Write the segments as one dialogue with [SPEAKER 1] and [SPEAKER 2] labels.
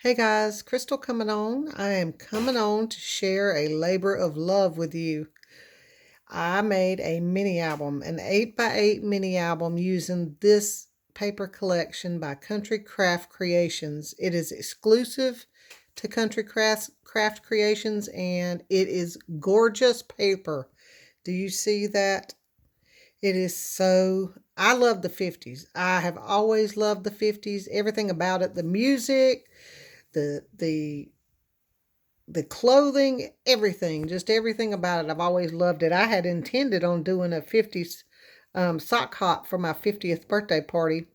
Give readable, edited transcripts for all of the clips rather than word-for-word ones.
[SPEAKER 1] Hey guys, Crystal coming on. I am coming on to share a labor of love with you. I made a mini album, an 8x8 mini album using this paper collection by Country Craft Creations. It is exclusive to Craft Creations and it is gorgeous paper. Do you see that? It is so, I love the 50s. I have always loved the 50s, everything about it, the music, the the the clothing, everything, just everything about it. I've always loved it. I had intended on doing a 50s sock hop for my 50th birthday party.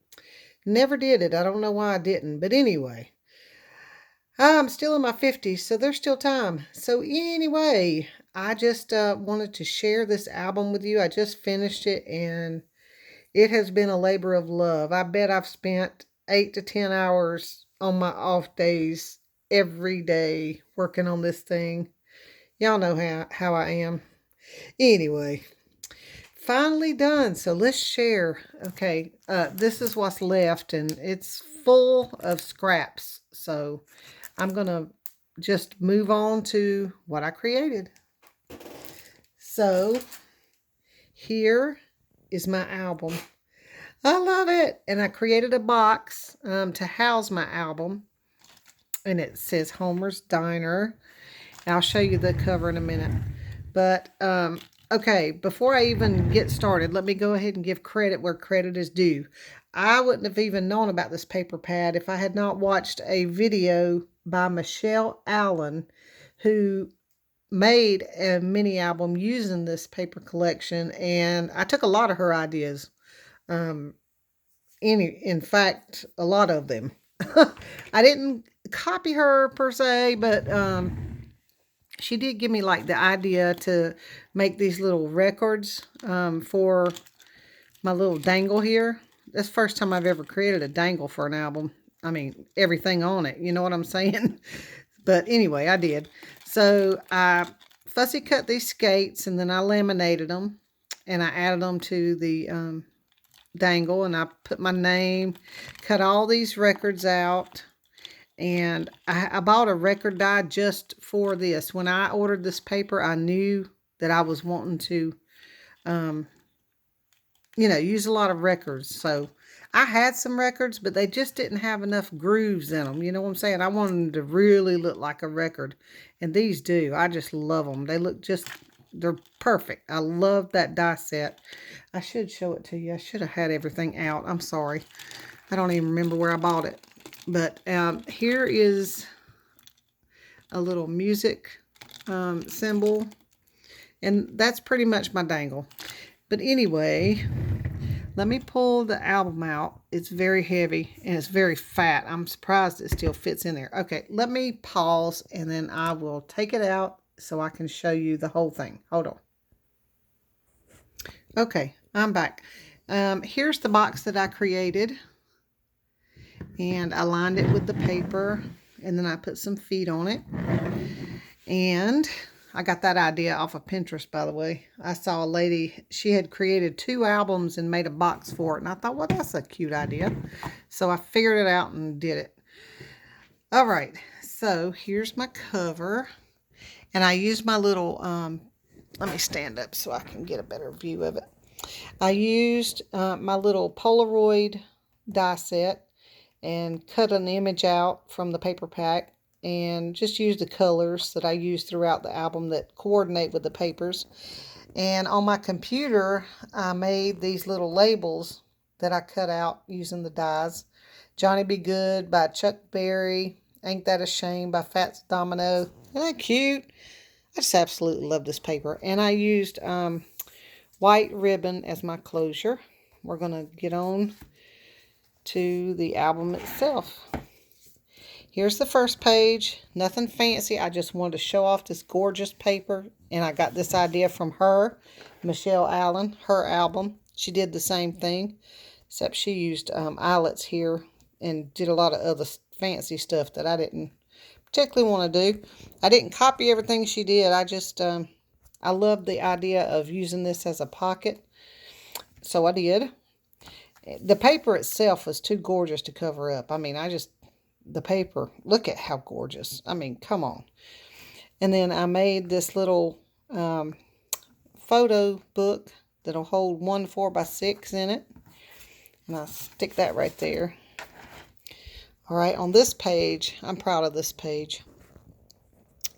[SPEAKER 1] Never did it. I don't know why I didn't. But anyway, I'm still in my 50s, so there's still time. So anyway, I just wanted to share this album with you. I just finished it and it has been a labor of love. I bet I've spent 8 to 10 hours on my off days every day working on this thing. Y'all know how I am. Anyway, finally done. So let's share. Okay, this is what's left, and it's full of scraps. So I'm going to just move on to what I created. So here is my album. I love it. And I created a box to house my album. And it says Homer's Diner. I'll show you the cover in a minute. But, okay, before I even get started, let me go ahead and give credit where credit is due. I wouldn't have even known about this paper pad if I had not watched a video by Michelle Allen, who made a mini album using this paper collection. And I took a lot of her ideas. In fact, a lot of them. I didn't copy her per se, but she did give me like the idea to make these little records for my little dangle here. That's the first time I've ever created a dangle for an album. I mean, everything on it, you know what I'm saying? But anyway, I did. So I fussy cut these skates and then I laminated them and I added them to the dangle, and I put my name, cut all these records out, and I bought a record die just for this. When I ordered this paper, I knew that I was wanting to, use a lot of records. So I had some records, but they just didn't have enough grooves in them. You know what I'm saying? I wanted them to really look like a record, and these do. I just love them. They look they're perfect. I love that die set. I should show it to you. I should have had everything out. I'm sorry. I don't even remember where I bought it. But here is a little music symbol. And that's pretty much my dangle. But anyway, let me pull the album out. It's very heavy and it's very fat. I'm surprised it still fits in there. Okay, let me pause and then I will take it out so I can show you the whole thing. Hold on. Okay, I'm back. Here's the box that I created. And I lined it with the paper. And then I put some feet on it. And I got that idea off of Pinterest, by the way. I saw a lady, she had created 2 albums and made a box for it. And I thought, well, that's a cute idea. So I figured it out and did it. All right, so here's my cover. And I used my little, let me stand up so I can get a better view of it. I used my little Polaroid die set and cut an image out from the paper pack and just used the colors that I used throughout the album that coordinate with the papers. And on my computer, I made these little labels that I cut out using the dies. Johnny Be Good by Chuck Berry. Ain't That a Shame by Fats Domino. Isn't that cute? I just absolutely love this paper. And I used white ribbon as my closure. We're going to get on to the album itself. Here's the first page. Nothing fancy. I just wanted to show off this gorgeous paper. And I got this idea from her, Michelle Allen, her album. She did the same thing, except she used eyelets here and did a lot of other fancy stuff that I didn't particularly want to do. I didn't copy everything she did. I just, I love the idea of using this as a pocket. So I did. The paper itself was too gorgeous to cover up. I mean, I just the paper. Look at how gorgeous. I mean, come on. And then I made this little photo book that'll hold one 4x6 in it. And I'll stick that right there. All right, on this page, I'm proud of this page.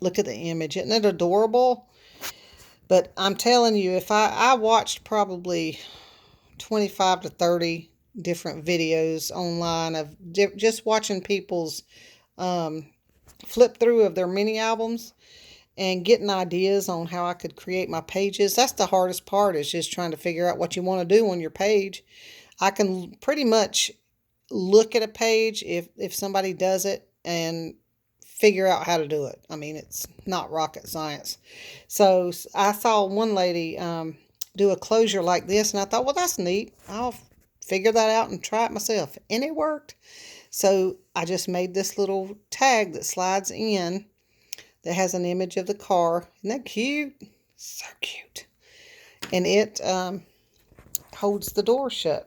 [SPEAKER 1] Look at the image. Isn't it adorable? But I'm telling you, if I watched probably 25 to 30 different videos online of just watching people's flip through of their mini albums and getting ideas on how I could create my pages. That's the hardest part, is just trying to figure out what you want to do on your page. I can pretty much look at a page if somebody does it and figure out how to do it. I mean, it's not rocket science. So I saw one lady do a closure like this, and I thought, well, that's neat. I'll figure that out and try it myself. And it worked. So I just made this little tag that slides in that has an image of the car. Isn't that cute? So cute. And it holds the door shut.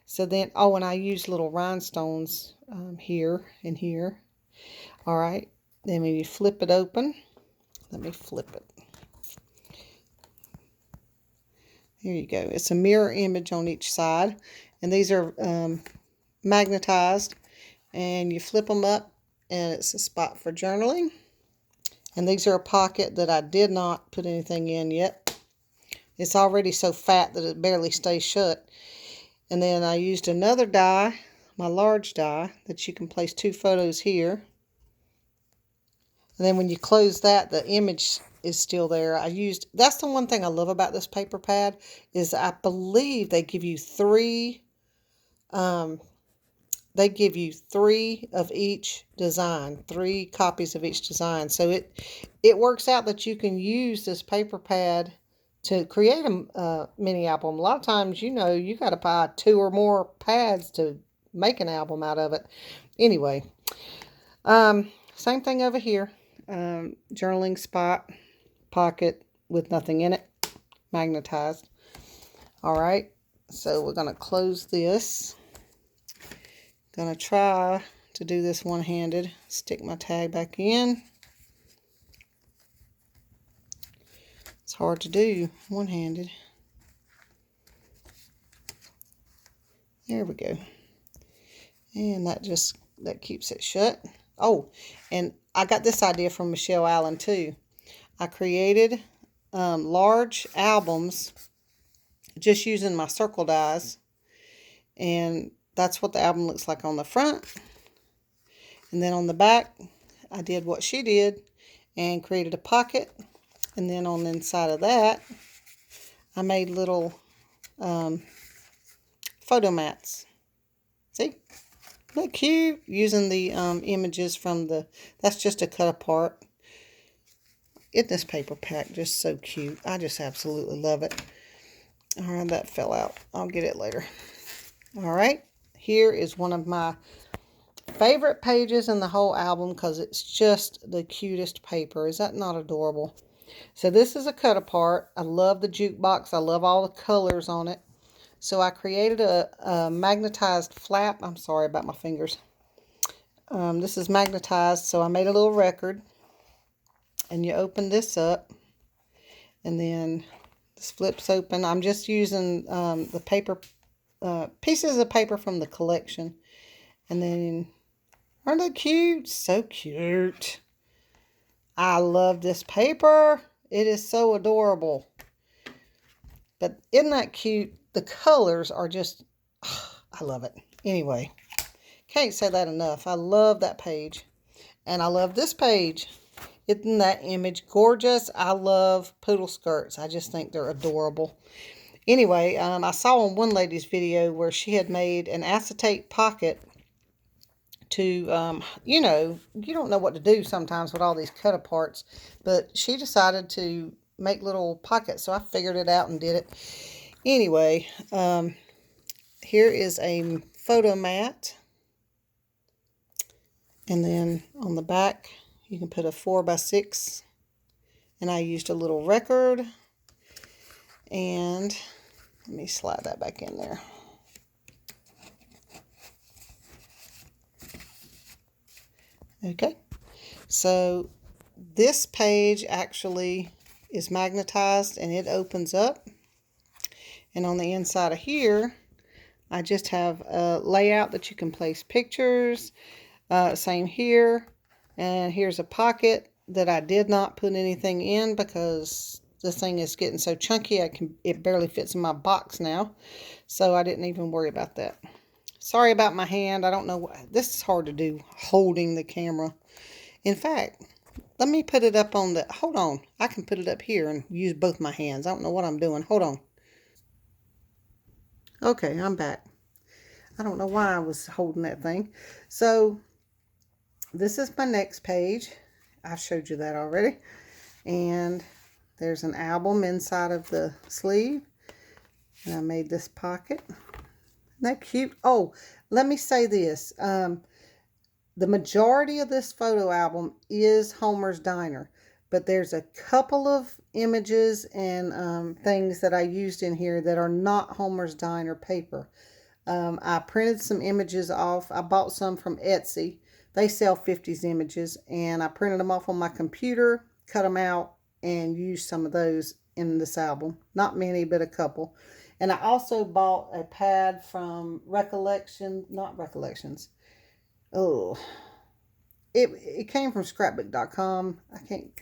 [SPEAKER 1] So then, oh, and I used little rhinestones here and here. All right. Then when you flip it open, let me flip it. Here you go. It's a mirror image on each side. And these are magnetized. And you flip them up, and it's a spot for journaling. And these are a pocket that I did not put anything in yet. It's already so fat that it barely stays shut. And then I used another die, my large die, that you can place 2 photos here. And then when you close that, the image is still there. That's the one thing I love about this paper pad, is I believe they give you 3 of each design, 3 copies of each design. So it works out that you can use this paper pad to create a mini album. A lot of times, you got to buy 2 or more pads to make an album out of it. Anyway, same thing over here. Journaling spot, pocket with nothing in it, magnetized. All right, so we're going to close this. Gonna try to do this one-handed. Stick my tag back in. It's hard to do one-handed. There we go. And that keeps it shut. Oh, and I got this idea from Michelle Allen too. I created large albums just using my circle dies, and that's what the album looks like on the front. And then on the back, I did what she did and created a pocket. And then on the inside of that, I made little photo mats. See? Isn't that cute? Using the images from that's just a cut apart. Isn't this paper pack just so cute? I just absolutely love it. All right, that fell out. I'll get it later. All right, here is one of my favorite pages in the whole album because it's just the cutest paper. Is that not adorable? So this is a cut apart. I love the jukebox. I love all the colors on it. So I created a magnetized flap. I'm sorry about my fingers. This is magnetized, so I made a little record. And you open this up, and then this flips open. I'm just using the paper, pieces of paper from the collection. And then, aren't they cute? So cute. I love this paper. It is so adorable. But isn't that cute? The colors are just, I love it. Anyway, can't say that enough. I love that page. And I love this page. Isn't that image gorgeous? I love poodle skirts. I just think they're adorable. Anyway, I saw on one lady's video where she had made an acetate pocket to, you don't know what to do sometimes with all these cut aparts, but she decided to make little pockets, so I figured it out and did it. Anyway, here is a photo mat, and then on the back you can put a 4x6, and I used a little record, and let me slide that back in there. Okay, so this page actually is magnetized and it opens up. And on the inside of here, I just have a layout that you can place pictures. Same here. And here's a pocket that I did not put anything in because this thing is getting so chunky it barely fits in my box now. So I didn't even worry about that. Sorry about my hand. I don't know this is hard to do, holding the camera. In fact, let me put it up on the, hold on. I can put it up here and use both my hands. I don't know what I'm doing. Hold on. Okay, I'm back. I don't know why I was holding that thing. So this is my next page. I showed you that already. And there's an album inside of the sleeve. And I made this pocket. Isn't that cute? Oh, let me say this. The majority of this photo album is Homer's Diner. But there's a couple of images and things that I used in here that are not Homer's Diner paper. I printed some images off. I bought some from Etsy. They sell 50's images. And I printed them off on my computer, cut them out, and used some of those in this album. Not many, but a couple. And I also bought a pad from not Recollections. Oh, it came from scrapbook.com. I can't,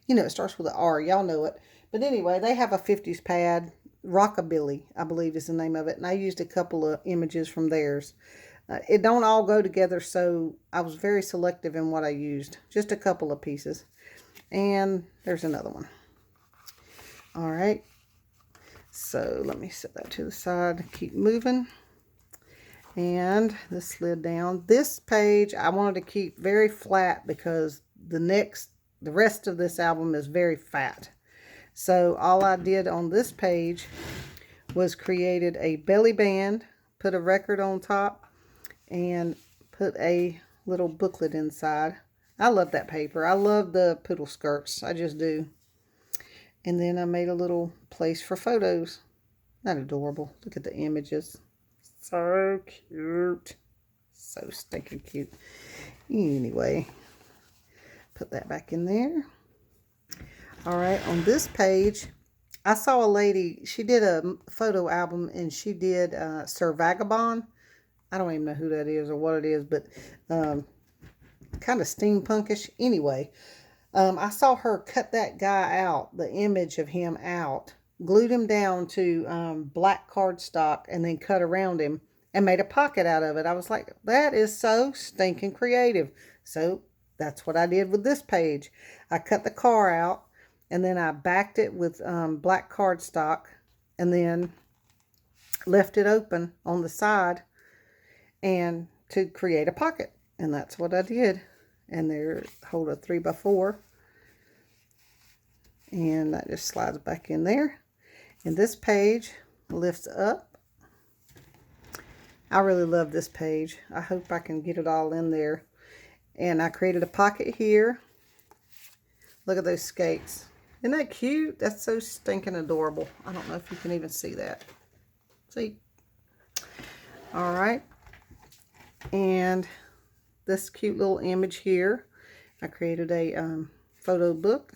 [SPEAKER 1] it starts with an R. Y'all know it. But anyway, they have a 50's pad. Rockabilly, I believe is the name of it. And I used a couple of images from theirs. It don't all go together, so I was very selective in what I used. Just a couple of pieces. And there's another one. All right. So let me set that to the side. Keep moving. And this slid down. This page I wanted to keep very flat because the rest of this album is very fat. So all I did on this page was created a belly band, put a record on top, and put a little booklet inside. I love that paper. I love the poodle skirts. I just do. And then I made a little place for photos. Not adorable. Look at the images. So cute. So stinking cute. Anyway, put that back in there. All right, on this page, I saw a lady, she did a photo album and she did Sir Vagabond. I don't even know who that is or what it is, but kind of steampunkish. Anyway, I saw her cut that guy out, the image of him out, glued him down to black cardstock, and then cut around him and made a pocket out of it. I was like, that is so stinking creative. So that's what I did with this page. I cut the car out, and then I backed it with black cardstock, and then left it open on the side and to create a pocket. And that's what I did. And there, hold a 3x4. And that just slides back in there. And this page lifts up. I really love this page. I hope I can get it all in there. And I created a pocket here. Look at those skates. Isn't that cute? That's so stinking adorable. I don't know if you can even see that. See? All right. And this cute little image here, I created a photo book.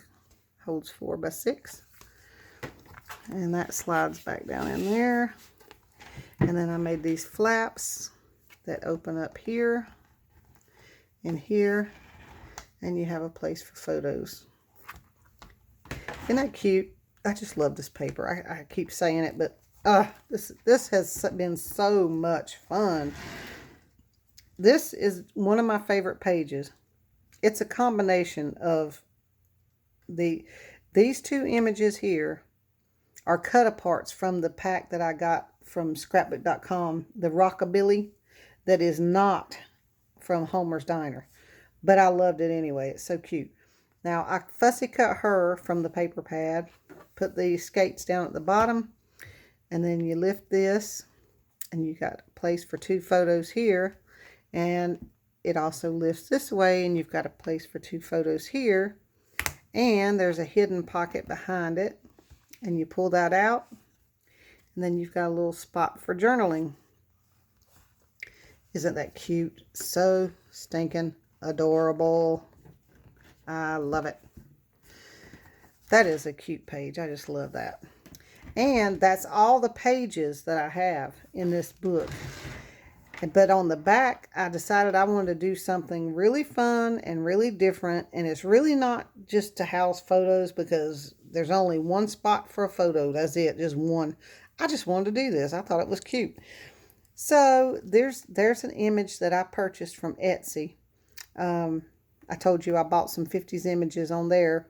[SPEAKER 1] Holds 4x6. And that slides back down in there. And then I made these flaps that open up here and here. And you have a place for photos. Isn't that cute? I just love this paper. I keep saying it, but this has been so much fun. This is one of my favorite pages. It's a combination of these two images here are cut aparts from the pack that I got from scrapbook.com, the Rockabilly, that is not from Homer's Diner. But I loved it anyway. It's so cute. Now, I fussy cut her from the paper pad, put the skates down at the bottom, and then you lift this, and you got a place for two photos here, and it also lifts this way, and you've got a place for two photos here, and there's a hidden pocket behind it, and you pull that out, and then you've got a little spot for journaling. Isn't that cute? So stinking adorable. I love it. That is a cute page. I just love that. And that's all the pages that I have in this book. But on the back, I decided I wanted to do something really fun and really different. And it's really not just to house photos, because there's only one spot for a photo. That's it, just one. I just wanted to do this. I thought it was cute. So there's an image that I purchased from Etsy. I told you I bought some 50's images on there,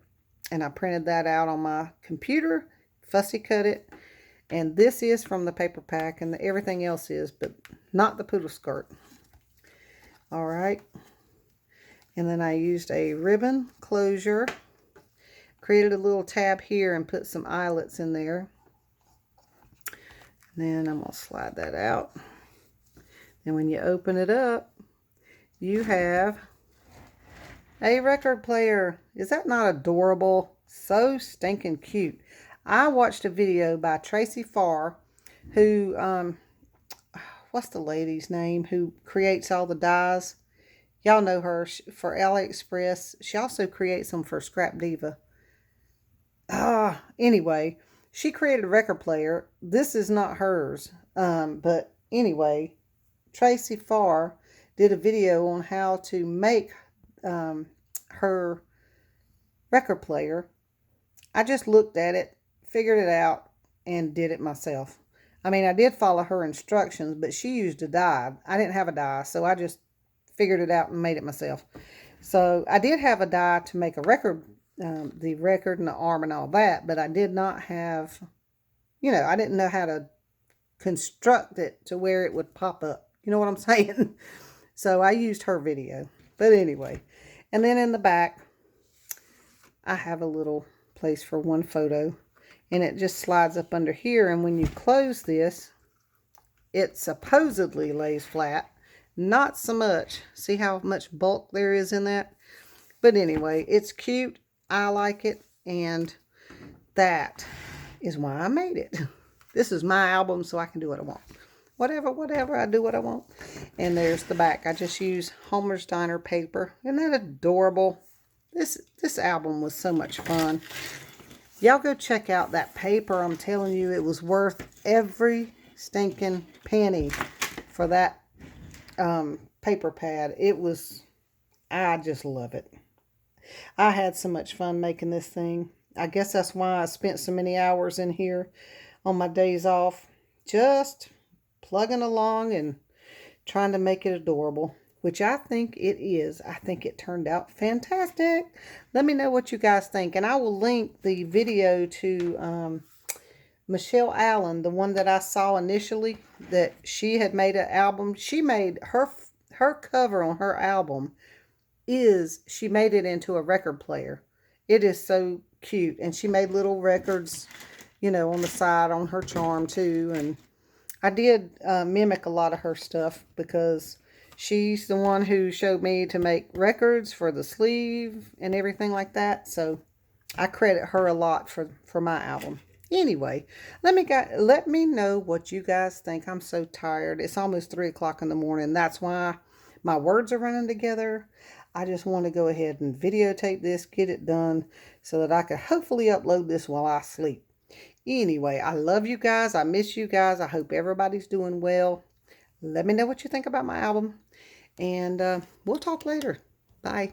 [SPEAKER 1] and I printed that out on my computer, fussy cut it. And this is from the paper pack, and everything else is, but not the poodle skirt. All right. And then I used a ribbon closure, created a little tab here and put some eyelets in there. And then I'm going to slide that out. And when you open it up, you have a record player. Is that not adorable? So stinking cute. I watched a video by Tracy Farr, who, what's the lady's name, who creates all the dies? Y'all know her for AliExpress. She also creates them for Scrap Diva. Anyway, she created a record player. This is not hers. But anyway, Tracy Farr did a video on how to make her record player. I just looked at it, figured it out, and did it myself. I mean, I did follow her instructions, but she used a die. I didn't have a die, so I just figured it out and made it myself. So I did have a die to make a record, the record and the arm and all that, but I did not have, I didn't know how to construct it to where it would pop up. You know what I'm saying? So I used her video. But anyway, and then in the back, I have a little place for one photo. And it just slides up under here. And when you close this, it supposedly lays flat. Not so much. See how much bulk there is in that? But anyway, it's cute. I like it. And that is why I made it. This is my album, so I can do what I want. Whatever, I do what I want. And there's the back. I just use Homer's Diner paper. Isn't that adorable? This album was so much fun. Y'all go check out that paper. I'm telling you, it was worth every stinking penny for that paper pad. I just love it. I had so much fun making this thing. I guess that's why I spent so many hours in here on my days off. Just plugging along and trying to make it adorable. Which I think it is. I think it turned out fantastic. Let me know what you guys think. And I will link the video to Michelle Allen, the one that I saw initially, that she had made an album. She made her cover on her album she made it into a record player. It is so cute. And she made little records, on the side on her charm too. And I did mimic a lot of her stuff because she's the one who showed me to make records for the sleeve and everything like that. So I credit her a lot for my album. Anyway, let me know what you guys think. I'm so tired. It's almost 3 o'clock in the morning. That's why my words are running together. I just want to go ahead and videotape this, get it done, so that I can hopefully upload this while I sleep. Anyway, I love you guys. I miss you guys. I hope everybody's doing well. Let me know what you think about my album. And we'll talk later. Bye.